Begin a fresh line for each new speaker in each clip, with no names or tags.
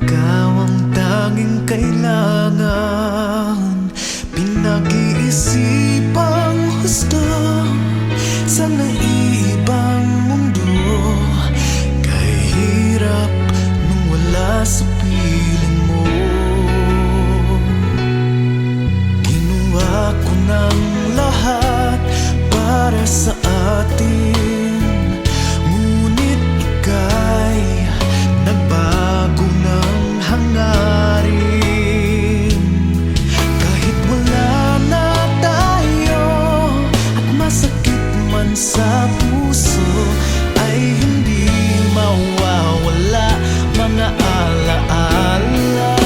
Ikaw ang tanging kailangan, pinag-iisipang husto sa naiibang mundo. Kahirap nung wala sa piling mo. Ginawa ko ng lahat para sa atin, ngunit ika'y nagbago ng hangarin. Kahit wala na tayo at masakit man sa puso, ay hindi mawawala mga alaala.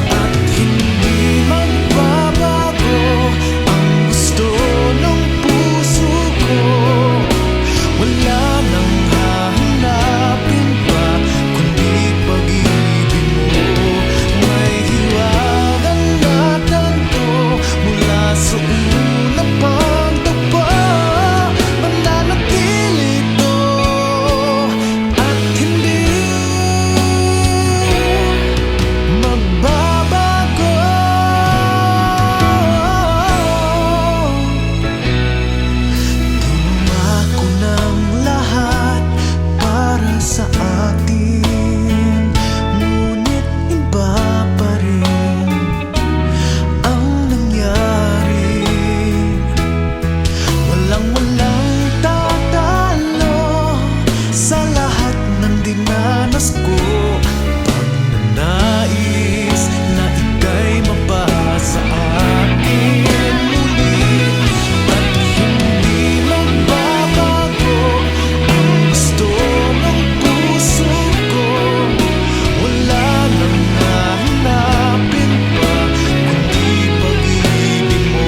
At hindi magbabago ang gusto ng puso ko. Wala nang hahanapin pa kundi pag-ibig mo. May hiwagang natanto mula sa una pang tagpo. Mananatili ito at hindi magbabago. Ginawa ko ng lahat para sa atin, ngunit iba pa rin ang nangyari. Walang tatalo sa lahat ng dinanas ko. Pagnanais na ika'y mabasa akin muli, at hindi magbabago ang gusto ng puso ko. Wala nang hahanapin pa kundi pag-ibig mo.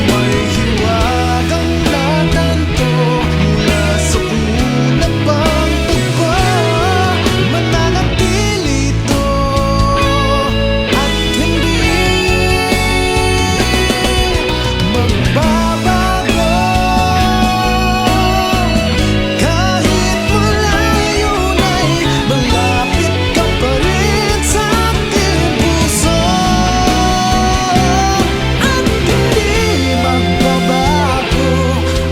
May hiwagang natanto mula sa una pang tagpo. Mananatili ito at hindi magbabago. Kahit malayo na'y malapit ka pa rin sa aking puso. At hindi magbabago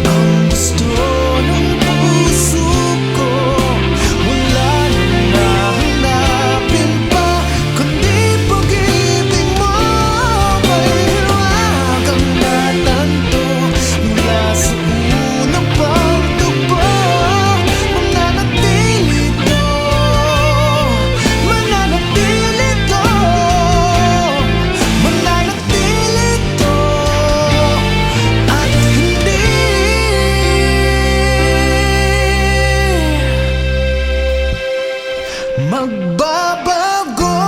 ang gusto ng puso ko. Wala nang hahanapin pa kundi pag-ibig mo. May hiwagang natanto mula sa unang pagtagpo. Mananatili ito, mananatili ito, mananatili ito at hindi magbabago.